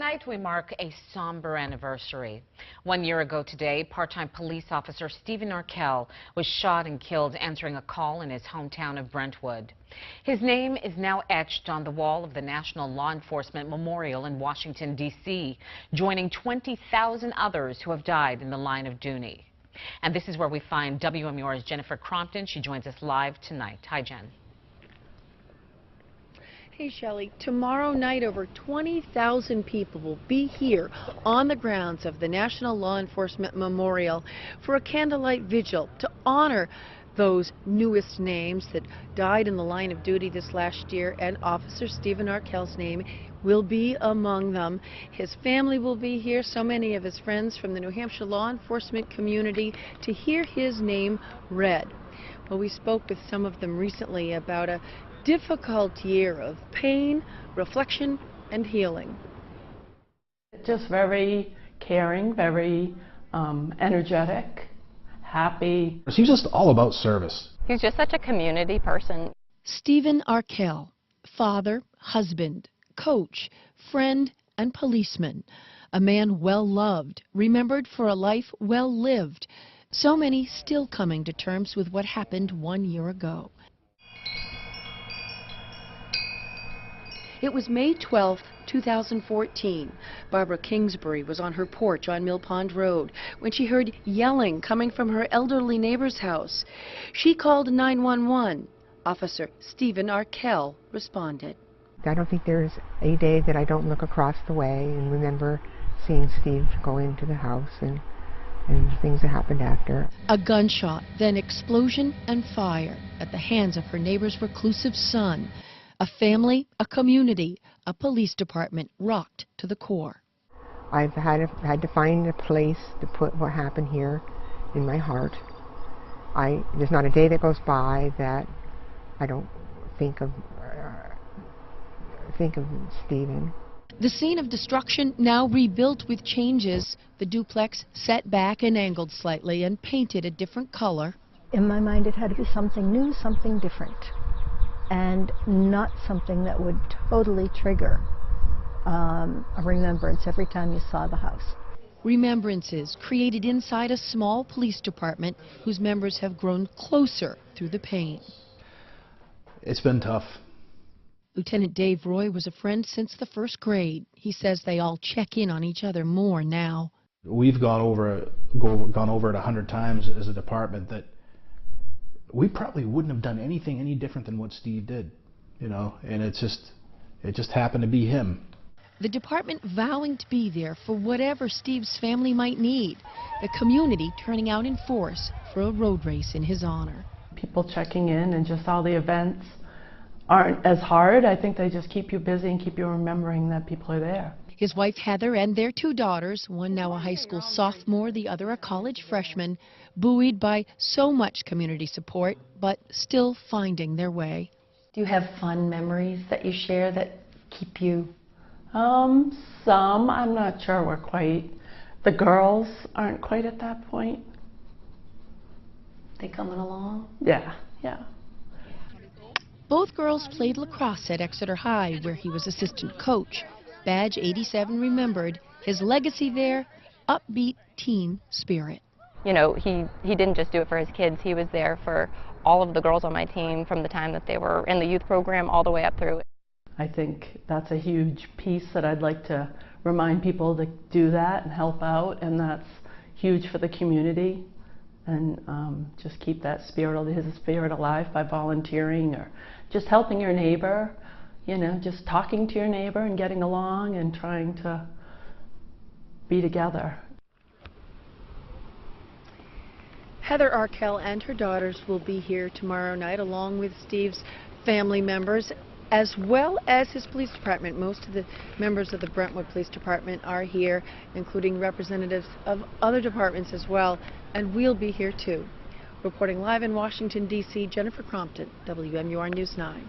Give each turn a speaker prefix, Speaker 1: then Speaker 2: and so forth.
Speaker 1: Tonight we mark a somber anniversary. 1 year ago today, part-time police officer Stephen Arkell was shot and killed answering a call in his hometown of Brentwood. His name is now etched on the wall of the National Law Enforcement Memorial in Washington, D.C., joining 20,000 others who have died in the line of duty. And this is where we find WMUR's Jennifer Crompton. She joins us live tonight. Hi, Jen.
Speaker 2: Hey, Shelley. Tomorrow night, over 20,000 people will be here on the grounds of the National Law Enforcement Memorial for a candlelight vigil to honor those newest names that died in the line of duty this last year, and Officer Stephen Arkell's name will be among them. His family will be here, so many of his friends from the New Hampshire law enforcement community, to hear his name read. Well, we spoke with some of them recently about a difficult year of pain, reflection, and healing.
Speaker 3: Just very caring, very energetic, happy.
Speaker 4: He's just all about service.
Speaker 5: He's just such a community person.
Speaker 2: Stephen Arkell, father, husband, coach, friend, and policeman. A man well loved, remembered for a life well lived. So many still coming to terms with what happened 1 year ago. It was May 12, 2014. Barbara Kingsbury was on her porch on Mill Pond Road when she heard yelling coming from her elderly neighbor's house. She called 911. Officer Stephen Arkell responded.
Speaker 6: I don't think there's a day that I don't look across the way and remember seeing Steve go into the house and things that happened after.
Speaker 2: A gunshot, then explosion and fire at the hands of her neighbor's reclusive son. A family, a community, a police department rocked to the core.
Speaker 6: I've had to find a place to put what happened here in my heart. There's not a day that goes by that I don't think of Stephen.
Speaker 2: The scene of destruction now rebuilt with changes. The duplex set back and angled slightly and painted a different color.
Speaker 7: In my mind, it had to be something new, something different, and not something that would totally trigger a remembrance every time you saw the house.
Speaker 2: Remembrances created inside a small police department whose members have grown closer through the pain.
Speaker 4: It's been tough.
Speaker 2: Lieutenant Dave Roy was a friend since the first grade. He says they all check in on each other more now.
Speaker 4: We've gone over it 100 times as a department that we probably wouldn't have done anything any different than what Steve did, you know, and it just happened to be him.
Speaker 2: The department vowing to be there for whatever Steve's family might need. The community turning out in force for a road race in his honor.
Speaker 3: People checking in, and just all the events aren't as hard. I think they just keep you busy and keep you remembering that people are there.
Speaker 2: His wife Heather and their two daughters, one now a high school sophomore, the other a college freshman, buoyed by so much community support, but still finding their way.
Speaker 7: Do you have fun memories that you share that keep you?
Speaker 3: Some. I'm not sure we're quite. The girls aren't quite at that point.
Speaker 7: They coming along?
Speaker 3: Yeah.
Speaker 2: Both girls played lacrosse at Exeter High, where he was assistant coach. Badge 87 remembered his legacy there, upbeat team spirit.
Speaker 5: You know, he didn't just do it for his kids. He was there for all of the girls on my team from the time that they were in the youth program all the way up through.
Speaker 3: I think that's a huge piece that I'd like to remind people to do that and help out, and that's huge for the community. And just keep that his spirit alive by volunteering or just helping your neighbor, you know, just talking to your neighbor and getting along and trying to be together.
Speaker 2: Heather Arkell and her daughters will be here tomorrow night, along with Steve's family members, as well as his police department. Most of the members of the Brentwood Police Department are here, including representatives of other departments as well, and we'll be here too. Reporting live in Washington, D.C., Jennifer Crompton, WMUR News 9.